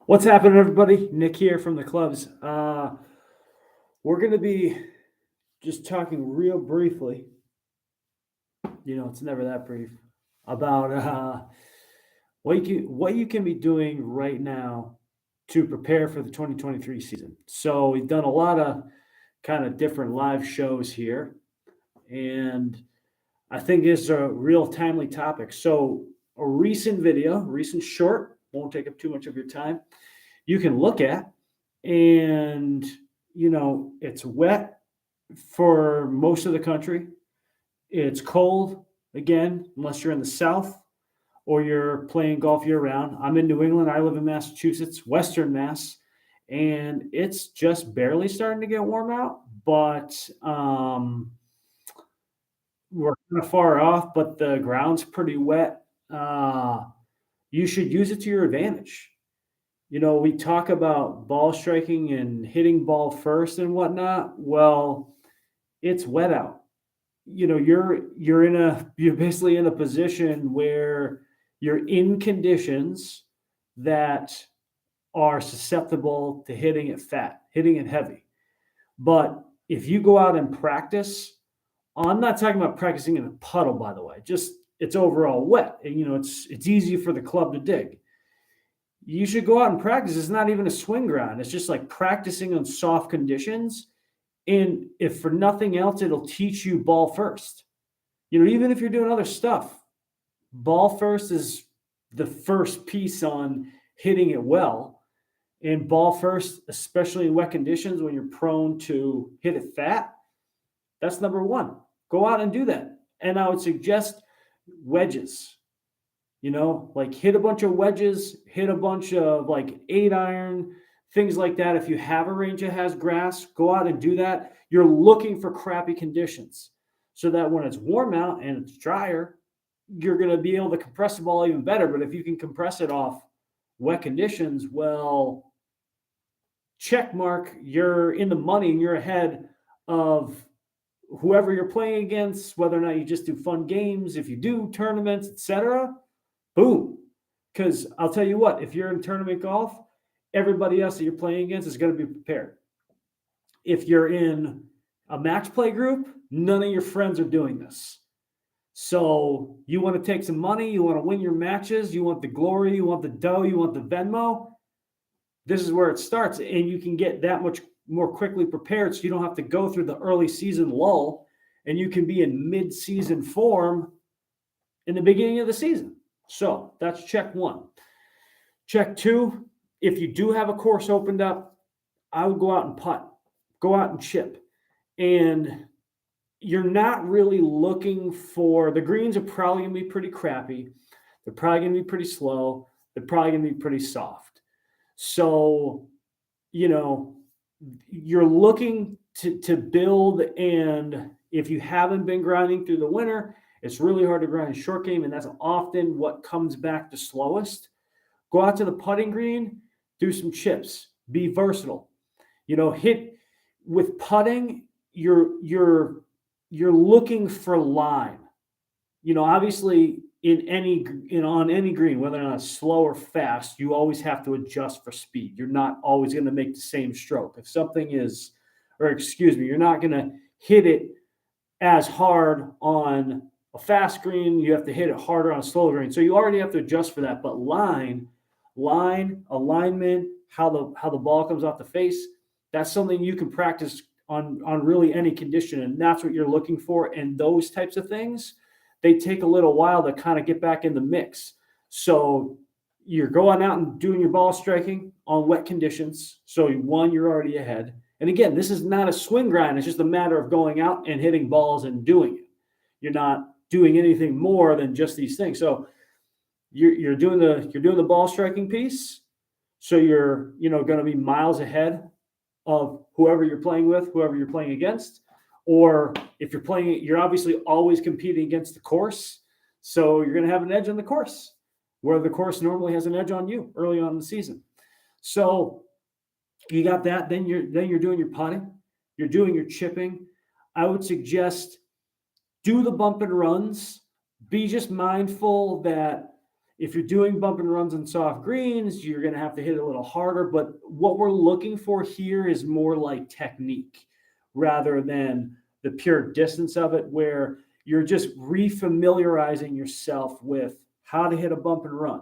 What's happening, everybody? Nick here from the clubs. We're going to be just talking real briefly. It's never that brief about what you can be doing right now to prepare for the 2023 season. So we've done a lot of kind of different live shows here, and I think it's a real timely topic. So a recent video, recent short, won't take up too much of your time. You can look at, and it's wet for most of the country. It's cold again, unless you're in the south or you're playing golf year round. I'm in New England. I live in Massachusetts, Western Mass, and it's just barely starting to get warm out. But we're kind of far off. But the ground's pretty wet. You should use it to your advantage. We talk about ball striking and hitting ball first and whatnot. Well, it's wet out. You're basically in a position where you're in conditions that are susceptible to hitting it fat, hitting it heavy. But if you go out and practice, I'm not talking about practicing in a puddle, by the way. Just it's overall wet, and it's easy for the club to dig. You should go out and practice. It's not even a swing ground. It's just like practicing on soft conditions. And if for nothing else, it'll teach you ball first. Even if you're doing other stuff, ball first is the first piece on hitting it well. And ball first, especially in wet conditions when you're prone to hit it fat, that's number one. Go out and do that. And I would suggest wedges. Like hit a bunch of wedges, hit a bunch of like 8-iron, things like that. If you have a range that has grass, go out and do that. You're looking for crappy conditions so that when it's warm out and it's drier, you're going to be able to compress the ball even better. But if you can compress it off wet conditions, well, check mark, you're in the money and you're ahead of whoever you're playing against, whether or not you just do fun games, if you do tournaments, etc. Boom. Because I'll tell you what, if you're in tournament golf, everybody else that you're playing against is going to be prepared. If you're in a match play group, none of your friends are doing this. So you want to take some money, you want to win your matches, you want the glory, you want the dough, you want the Venmo. This is where it starts, and you can get that much more quickly prepared so you don't have to go through the early season lull, and you can be in mid-season form in the beginning of the season. So that's check one. Check two, if you do have a course opened up, I would go out and putt, go out and chip. And you're not really looking for, the greens are probably going to be pretty crappy. They're probably going to be pretty slow. They're probably going to be pretty soft. So, you're looking to build, and if you haven't been grinding through the winter, it's really hard to grind a short game, and that's often what comes back the slowest. Go out to the putting green, do some chips, be versatile. Hit with putting, you're looking for line. Obviously on any green, whether or not it's slow or fast, you always have to adjust for speed. You're not always going to make the same stroke. If something is, you're not going to hit it as hard on a fast green. You have to hit it harder on a slow green. So you already have to adjust for that. But line, alignment, how the ball comes off the face, that's something you can practice on really any condition. And that's what you're looking for. And those types of things, they take a little while to kind of get back in the mix. So you're going out and doing your ball striking on wet conditions. So one, you're already ahead. And again, this is not a swing grind. It's just a matter of going out and hitting balls and doing it. You're not doing anything more than just these things. So you're doing the ball striking piece. So you're going to be miles ahead of whoever you're playing with, whoever you're playing against. Or if you're playing, you're obviously always competing against the course. So you're going to have an edge on the course, where the course normally has an edge on you early on in the season. So you got that. Then you're doing your putting. You're doing your chipping. I would suggest do the bump and runs. Be just mindful that If you're doing bump and runs on soft greens, you're going to have to hit it a little harder. But what we're looking for here is more like technique rather than the pure distance of it, where you're just refamiliarizing yourself with how to hit a bump and run.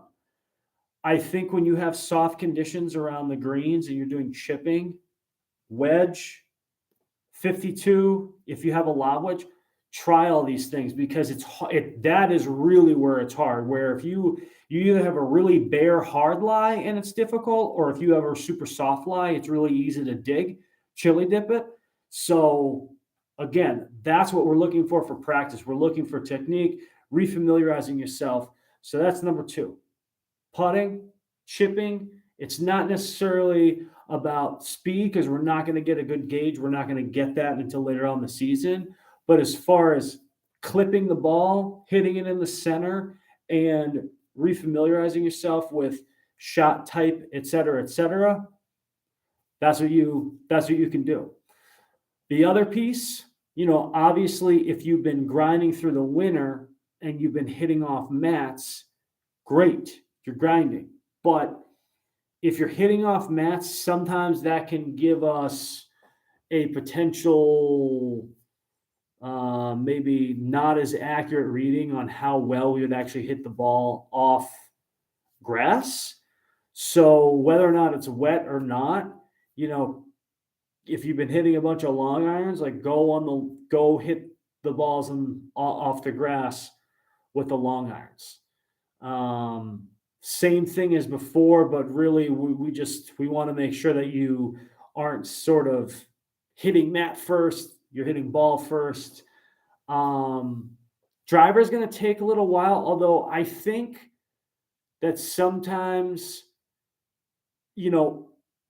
I think when you have soft conditions around the greens and you're doing chipping, wedge, 52, if you have a lob wedge, try all these things, because that is really where it's hard. Where if you either have a really bare hard lie and it's difficult, or if you have a super soft lie, it's really easy to dig, chili dip it. So again, that's what we're looking for practice. We're looking for technique, refamiliarizing yourself. So that's number 2. Putting, chipping, it's not necessarily about speed, because we're not going to get a good gauge. We're not going to get that until later on in the season. But as far as clipping the ball, hitting it in the center, and refamiliarizing yourself with shot type, et cetera, that's what you can do. The other piece, obviously, if you've been grinding through the winter and you've been hitting off mats, great, you're grinding. But if you're hitting off mats, sometimes that can give us a potential maybe not as accurate reading on how well we would actually hit the ball off grass. So whether or not it's wet or not, if you've been hitting a bunch of long irons, like go hit the balls off the grass with the long irons. Same thing as before, but really we want to make sure that you aren't sort of hitting mat first, you're hitting ball first. Driver is going to take a little while, although I think that sometimes,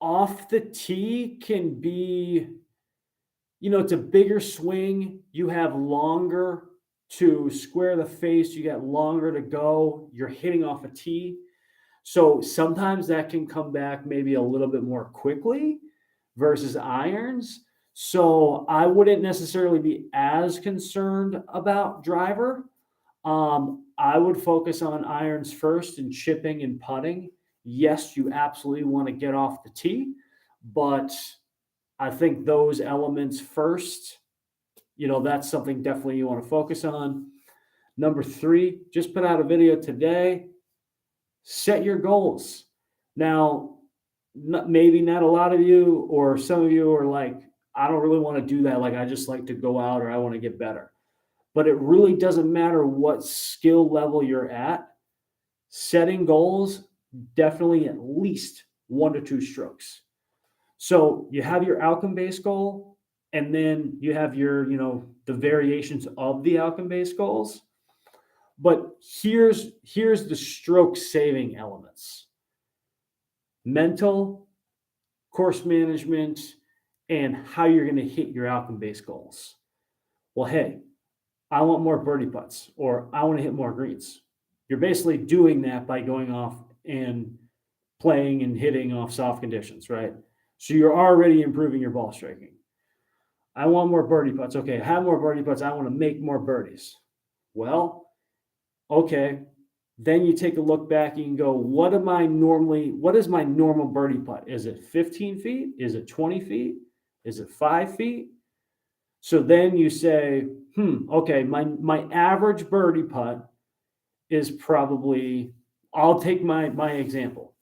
off the tee can be, it's a bigger swing. You have longer to square the face. You got longer to go. You're hitting off a tee. So sometimes that can come back maybe a little bit more quickly versus irons. So I wouldn't necessarily be as concerned about driver. I would focus on irons first and chipping and putting. Yes, you absolutely want to get off the tee, but I think those elements first, that's something definitely you want to focus on. Number 3, just put out a video today. Set your goals. Now, maybe not a lot of you, or some of you are like, I don't really want to do that. Like, I just like to go out, or I want to get better. But it really doesn't matter what skill level you're at. Setting goals, definitely at least 1 to 2 strokes. So you have your outcome-based goal, and then you have your, the variations of the outcome-based goals. But here's the stroke saving elements: mental, course management, and how you're going to hit your outcome-based goals. Well, hey, I want more birdie putts, or I want to hit more greens. You're basically doing that by going off and playing and hitting off soft conditions, right? So you're already improving your ball striking. I want more birdie putts. Okay, I have more birdie putts. I want to make more birdies. Well, okay, then you take a look back and go, what is my normal birdie putt? Is it 15 feet? Is it 20 feet? Is it 5 feet? So then you say, okay, my average birdie putt is probably, I'll take my example,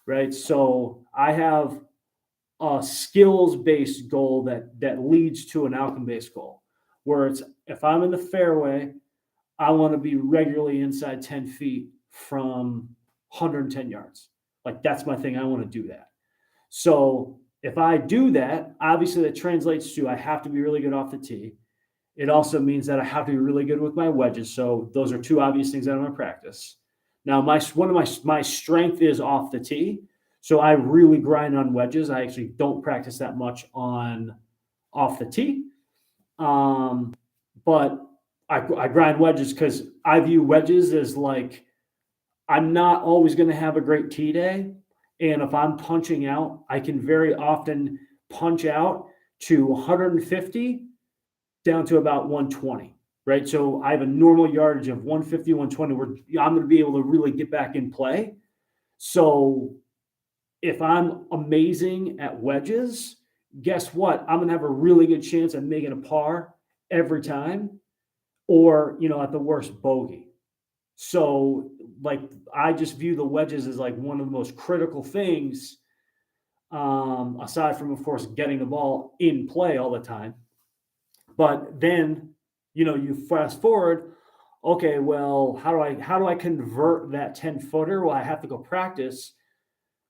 right? So I have a skills-based goal that leads to an outcome-based goal, where it's, if I'm in the fairway, I want to be regularly inside 10 feet from 110 yards. Like, that's my thing. I want to do that. So if I do that, obviously that translates to I have to be really good off the tee. It also means that I have to be really good with my wedges. So those are 2 obvious things that I'm going to practice. Now, one of my strength is off the tee. So I really grind on wedges. I actually don't practice that much on off the tee. But I grind wedges because I view wedges as like, I'm not always going to have a great tee day. And if I'm punching out, I can very often punch out to 150 down to about 120. right? So I have a normal yardage of 150, 120 where I'm going to be able to really get back in play. So if I'm amazing at wedges, guess what? I'm going to have a really good chance at making a par every time, or, at the worst, bogey. So, like, I just view the wedges as like one of the most critical things, aside from, of course, getting the ball in play all the time. But then, you fast forward. Okay, well, how do I convert that 10-footer? Well, I have to go practice.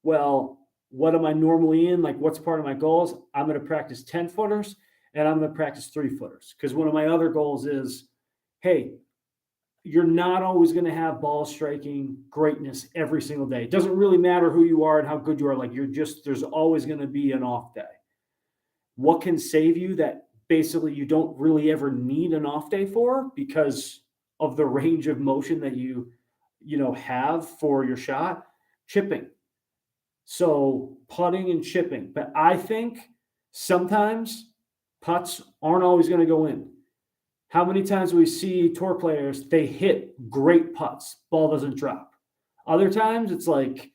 Well, what am I normally in? Like, what's part of my goals? I'm going to practice 10-footers and I'm going to practice 3-footers, because one of my other goals is, hey, you're not always going to have ball striking greatness every single day. It doesn't really matter who you are and how good you are. Like, there's always going to be an off day. What can save you that basically you don't really ever need an off day for, because of the range of motion that you have for your shot? Chipping. So putting and chipping. But I think sometimes putts aren't always going to go in. How many times we see tour players, they hit great putts, ball doesn't drop. Other times it's like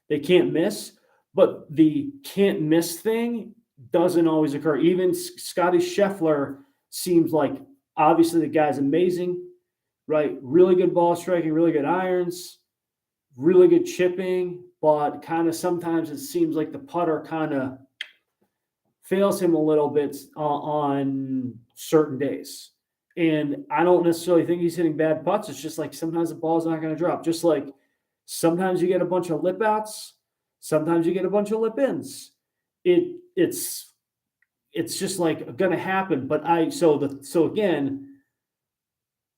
they can't miss, but the can't miss thing doesn't always occur. Even Scotty Scheffler seems like, obviously the guy's amazing, right? Really good ball striking, really good irons, really good chipping, but kind of sometimes it seems like the putter kind of fails him a little bit on certain days. And I don't necessarily think he's hitting bad putts. It's just like sometimes the ball's not going to drop. Just like sometimes you get a bunch of lip outs, sometimes you get a bunch of lip ins. It's just like going to happen. But so again,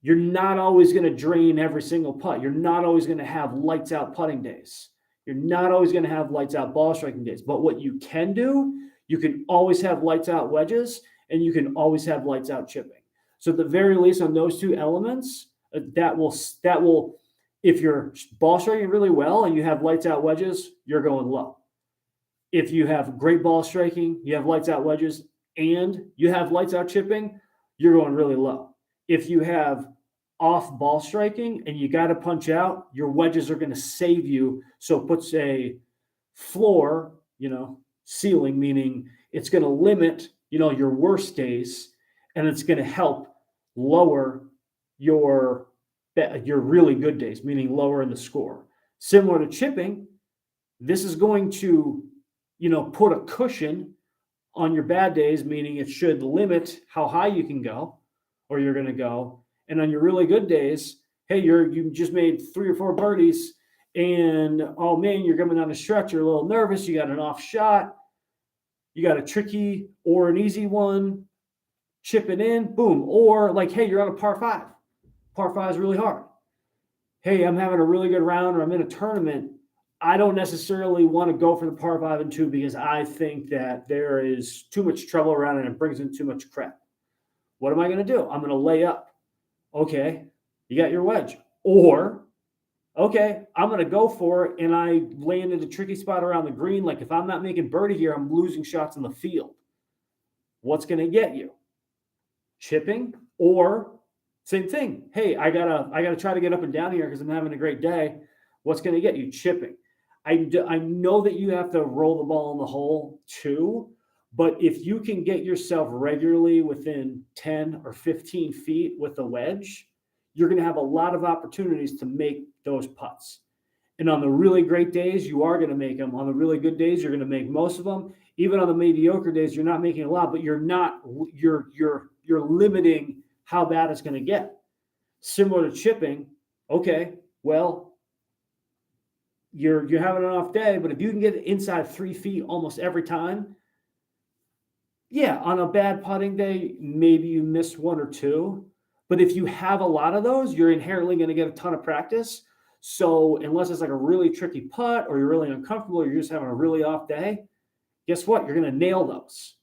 you're not always going to drain every single putt. You're not always going to have lights out putting days. You're not always going to have lights out ball striking days. But what you can do, you can always have lights out wedges, and you can always have lights out chipping. So at the very least, on those two elements, that will, if you're ball striking really well and you have lights out wedges, you're going low. If you have great ball striking, you have lights out wedges, and you have lights out chipping, you're going really low. If you have off ball striking and you got to punch out, your wedges are going to save you. So it puts a floor, ceiling, meaning it's going to limit, your worst days, and it's going to help lower your really good days, meaning lower in the score. Similar to chipping, this is going to, put a cushion on your bad days, meaning it should limit how high you can go or you're going to go. And on your really good days, hey, you just made 3 or 4 birdies, and oh man, you're coming down the stretch, you're a little nervous, you got an off shot, you got a tricky or an easy one, chip it in, boom. Or like, hey, you're on a par 5. Par 5 is really hard. Hey, I'm having a really good round, or I'm in a tournament. I don't necessarily want to go for the par 5 and 2 because I think that there is too much trouble around and it brings in too much crap. What am I going to do? I'm going to lay up. Okay, you got your wedge. Or, okay, I'm going to go for it, and I land in a tricky spot around the green. Like, if I'm not making birdie here, I'm losing shots in the field. What's going to get you? Chipping, or same thing. Hey, I gotta try to get up and down here because I'm having a great day. What's going to get you? Chipping. I know that you have to roll the ball in the hole too, but if you can get yourself regularly within 10 or 15 feet with a wedge, you're going to have a lot of opportunities to make those putts. And on the really great days, you are going to make them. On the really good days, you're going to make most of them. Even on the mediocre days, you're not making a lot, but you're limiting how bad it's going to get. Similar to chipping, okay, well, you're having an off day, but if you can get it inside 3 feet almost every time, yeah, on a bad putting day, maybe you miss 1 or 2. But if you have a lot of those, you're inherently going to get a ton of practice. So unless it's like a really tricky putt, or you're really uncomfortable, or you're just having a really off day, guess what? You're going to nail those.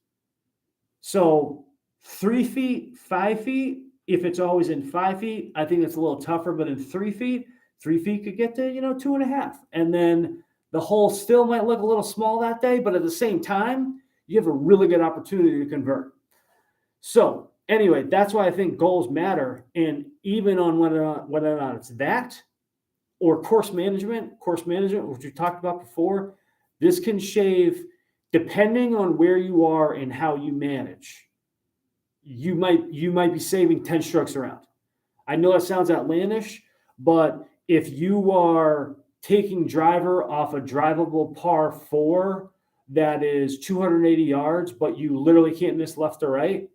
So 3 feet, 5 feet, if it's always in 5 feet, I think it's a little tougher. But in 3 feet, 3 feet could get to, 2.5. And then the hole still might look a little small that day, but at the same time, you have a really good opportunity to convert. So anyway, that's why I think goals matter. And even on whether or not it's that or course management, which we talked about before, this can shave, depending on where you are and how you manage, you might be saving 10 strokes around. I know that sounds outlandish, but if you are taking driver off a drivable par 4 that is 280 yards, but you literally can't miss left or right,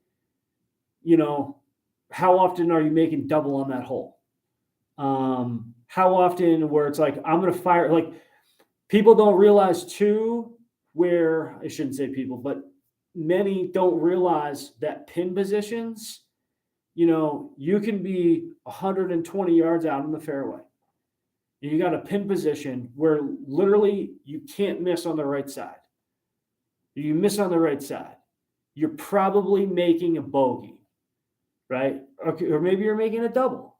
how often are you making double on that hole? How often where it's like, I'm going to fire, like people don't realize too, where I shouldn't say people, but many don't realize that pin positions, you can be 120 yards out in the fairway. And you got a pin position where literally you can't miss on the right side. You miss on the right side, you're probably making a bogey, right? Okay, or maybe you're making a double.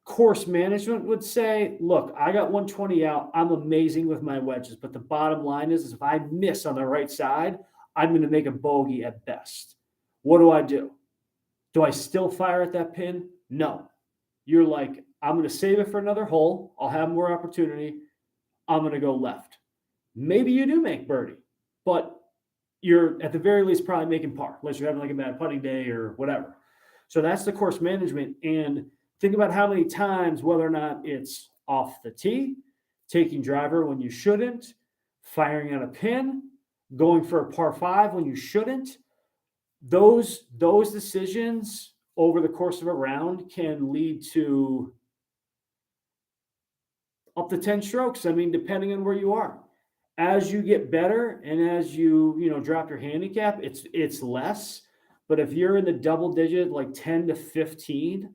Course management would say, look, I got 120 out. I'm amazing with my wedges. But the bottom line is if I miss on the right side, I'm going to make a bogey at best. What do? Do I still fire at that pin? No. You're like, I'm going to save it for another hole. I'll have more opportunity. I'm going to go left. Maybe you do make birdie, but you're at the very least probably making par, unless you're having like a bad putting day or whatever. So that's the course management. And think about how many times, whether or not it's off the tee, taking driver when you shouldn't, firing on a pin, going for a par 5 when you shouldn't. Those decisions over the course of a round can lead to up to 10 strokes. I mean, depending on where you are. As you get better and as you drop your handicap, it's less. But if you're in the double digit, like 10 to 15,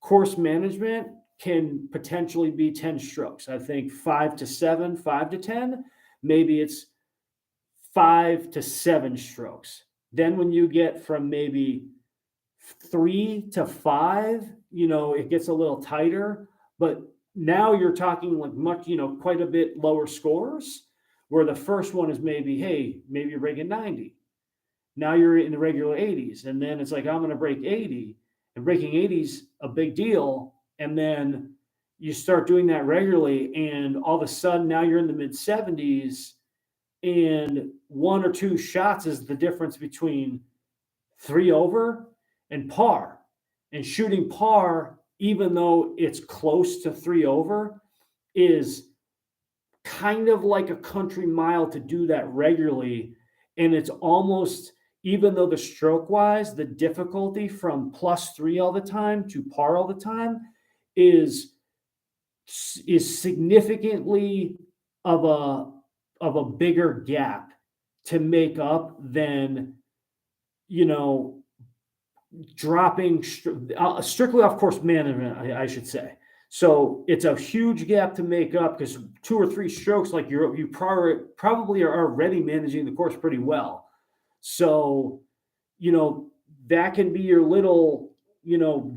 course management can potentially be 10 strokes. I think 5 to 7, 5 to 10, maybe it's 5 to 7 strokes. Then when you get from maybe 3 to 5, it gets a little tighter. But now you're talking like much, quite a bit lower scores, where the first one is maybe you're breaking 90. Now you're in the regular 80s. And then it's like, I'm going to break 80. And breaking 80 is a big deal. And then you start doing that regularly. And all of a sudden, now you're in the mid 70s. And 1 or 2 shots is the difference between 3 over and par. And shooting par, even though it's close to 3 over, is kind of like a country mile to do that regularly. And it's almost, even though the stroke wise, the difficulty from +3 all the time to par all the time is significantly of a bigger gap to make up than, dropping strictly off course management, I should say. So it's a huge gap to make up because 2 or 3 strokes, like you probably are already managing the course pretty well. So, that can be your little,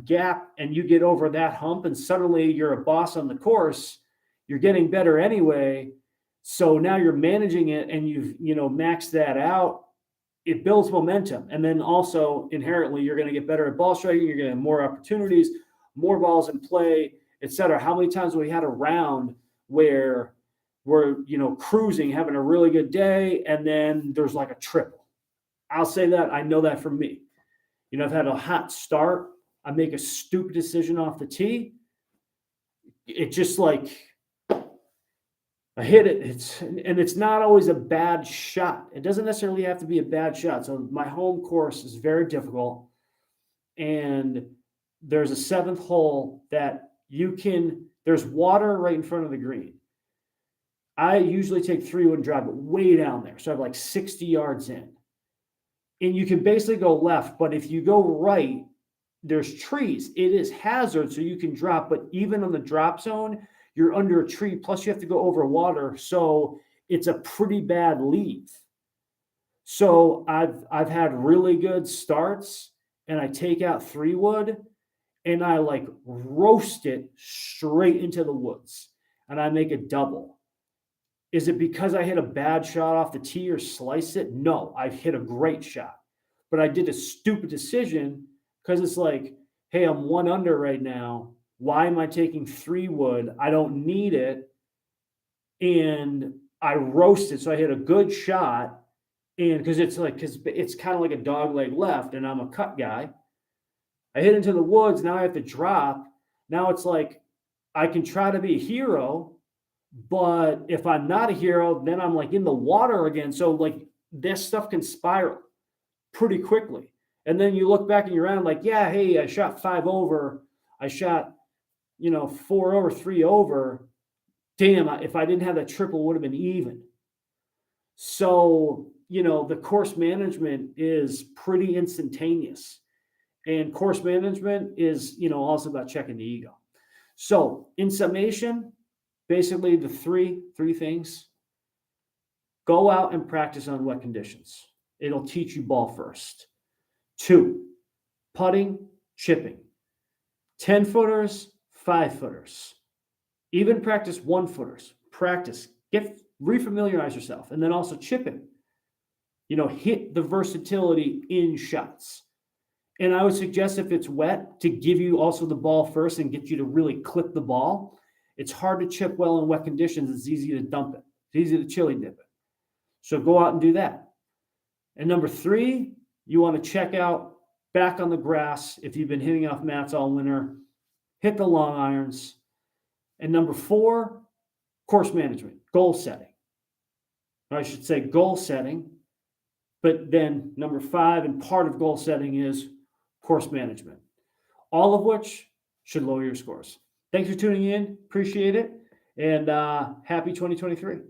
gap, and you get over that hump and suddenly you're a boss on the course. You're getting better anyway. So now you're managing it and you've, maxed that out. It builds momentum. And then also inherently, you're going to get better at ball striking. You're going to have more opportunities, more balls in play, etc. How many times have we had a round where we're, cruising, having a really good day, and then there's like a triple? I'll say that. I know that from me. I've had a hot start. I make a stupid decision off the tee. It just like, I hit it. It's not always a bad shot. It doesn't necessarily have to be a bad shot. So my home course is very difficult. And there's a 7th hole that there's water right in front of the green. I usually take 3-wood drive, but way down there. So I have like 60 yards in. And you can basically go left, but if you go right, there's trees. It is hazard, so you can drop. But even on the drop zone, you're under a tree, plus you have to go over water. So it's a pretty bad leave. So I've had really good starts, and I take out 3-wood, and I like roast it straight into the woods, and I make a double. Is it because I hit a bad shot off the tee or sliced it? No, I've hit a great shot. but I did a stupid decision because it's like, hey, I'm 1 under right now. Why am I taking 3 wood? I don't need it. And I roasted. So I hit a good shot. And because it's kind of like a dog leg left, and I'm a cut guy. I hit into the woods. Now I have to drop. Now it's like I can try to be a hero, but if I'm not a hero, then I'm like in the water again. So like this stuff can spiral pretty quickly. And then you look back and you're around like, yeah, hey, I shot 5 over. I shot, 4 over, 3 over. Damn, if I didn't have that triple, it would have been even. So, the course management is pretty instantaneous. And course management is, also about checking the ego. So in summation, basically the three things: go out and practice on wet conditions. It'll teach you ball first. 2, putting, chipping. 10 footers, 5 footers. Even practice 1 footers. Practice. Refamiliarize yourself. And then also chipping. Hit the versatility in shots. And I would suggest, if it's wet, to give you also the ball first and get you to really clip the ball. It's hard to chip well in wet conditions. It's easy to dump it. It's easy to chili dip it. So go out and do that. And number 3, you want to check out back on the grass. If you've been hitting off mats all winter, hit the long irons. And number 4, course management, goal setting. Or I should say goal setting. But then number 5, and part of goal setting, is course management, all of which should lower your scores. Thanks for tuning in. Appreciate it. And happy 2023.